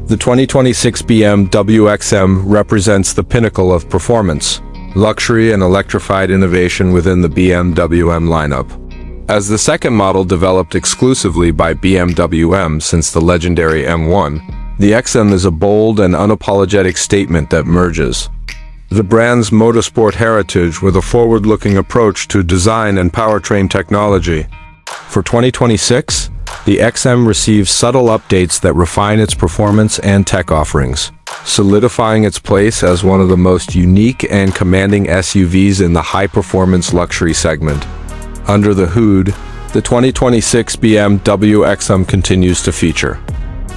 The 2026 BMW XM represents the pinnacle of performance, luxury and electrified innovation within the BMW M lineup. As the second model developed exclusively by BMW M since the legendary M1, the XM is a bold and unapologetic statement that merges the brand's motorsport heritage with a forward-looking approach to design and powertrain technology. For 2026, the XM receives subtle updates that refine its performance and tech offerings, solidifying its place as one of the most unique and commanding SUVs in the high-performance luxury segment. Under the hood, the 2026 BMW XM continues to feature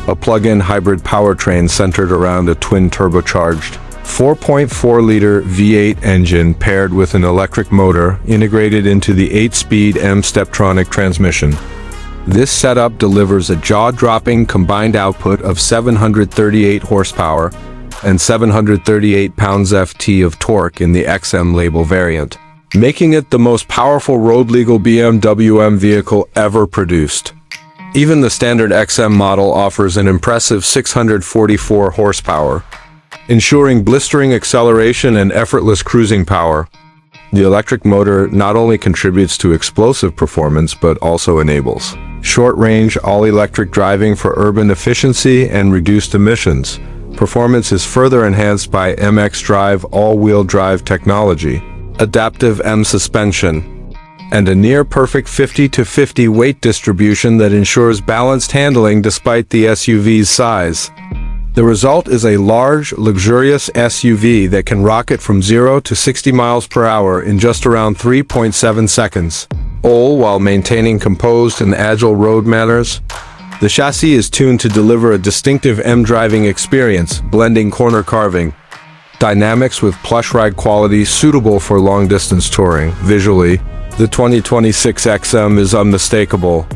a plug-in hybrid powertrain centered around a twin-turbocharged 4.4-liter V8 engine paired with an electric motor integrated into the 8-speed M Steptronic transmission. This setup delivers a jaw-dropping combined output of 738 horsepower and 738 pounds-ft of torque in the XM label variant, making it the most powerful road-legal BMW M vehicle ever produced. Even the standard XM model offers an impressive 644 horsepower, ensuring blistering acceleration and effortless cruising power. The electric motor not only contributes to explosive performance but also enables short-range, all-electric driving for urban efficiency and reduced emissions. Performance is further enhanced by MX Drive all-wheel drive technology, adaptive M suspension, and a near-perfect 50-50 weight distribution that ensures balanced handling despite the SUV's size. The result is a large, luxurious SUV that can rocket from 0 to 60 miles per hour in just around 3.7 seconds, all while maintaining composed and agile road manners. The chassis is tuned to deliver a distinctive M driving experience, blending corner carving dynamics with plush ride quality suitable for long-distance touring. Visually, the 2026 XM is unmistakable.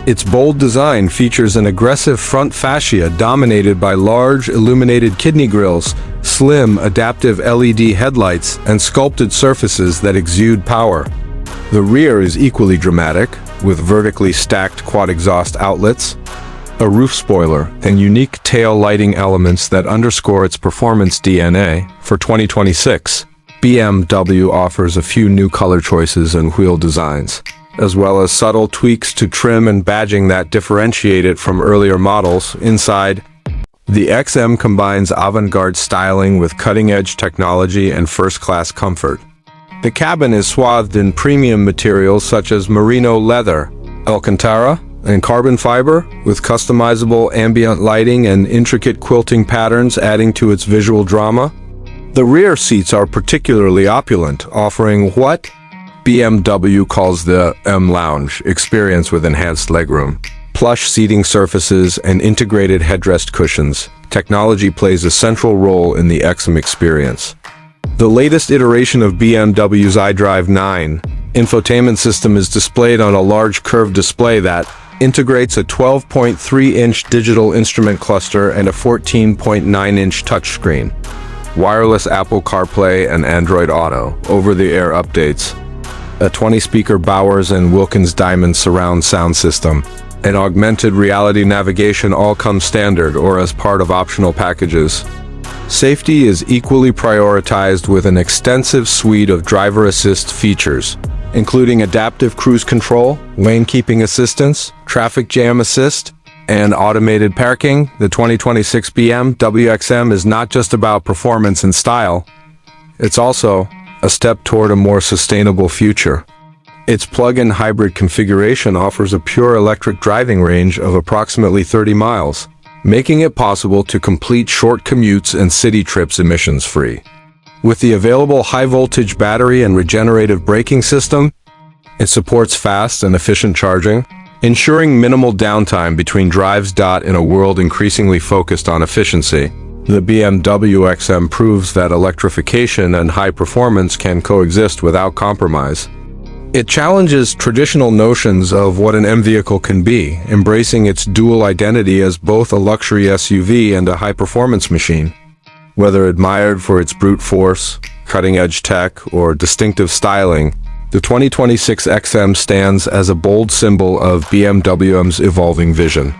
Its bold design features an aggressive front fascia dominated by large illuminated kidney grills, slim adaptive LED headlights, and sculpted surfaces that exude power. The rear is equally dramatic, with vertically stacked quad exhaust outlets, a roof spoiler, and unique tail lighting elements that underscore its performance DNA. For 2026, BMW offers a few new color choices and wheel designs, as well as subtle tweaks to trim and badging that differentiate it from earlier models. Inside, the XM combines avant-garde styling with cutting-edge technology and first-class comfort. The cabin is swathed in premium materials such as merino leather, alcantara, and carbon fiber, with customizable ambient lighting and intricate quilting patterns adding to its visual drama. The rear seats are particularly opulent, offering what BMW calls the M Lounge experience with enhanced legroom, plush seating surfaces, and integrated headrest cushions. Technology plays a central role in the XM experience. The latest iteration of BMW's iDrive 9 infotainment system is displayed on a large curved display that integrates a 12.3-inch digital instrument cluster and a 14.9-inch touchscreen, wireless Apple CarPlay and Android Auto, over-the-air updates, a 20-speaker Bowers & Wilkins Diamond surround sound system, and augmented reality navigation all come standard or as part of optional packages. Safety is equally prioritized with an extensive suite of driver assist features, including adaptive cruise control, lane keeping assistance, traffic jam assist, and automated parking. The 2026 BMW XM is not just about performance and style, it's also a step toward a more sustainable future. Its plug-in hybrid configuration offers a pure electric driving range of approximately 30 miles, making it possible to complete short commutes and city trips emissions-free. With the available high-voltage battery and regenerative braking system, it supports fast and efficient charging, ensuring minimal downtime between drives. In a world increasingly focused on efficiency, the BMW XM proves that electrification and high performance can coexist without compromise. It challenges traditional notions of what an M vehicle can be, embracing its dual identity as both a luxury SUV and a high-performance machine. Whether admired for its brute force, cutting-edge tech, or distinctive styling, the 2026 XM stands as a bold symbol of BMW's evolving vision.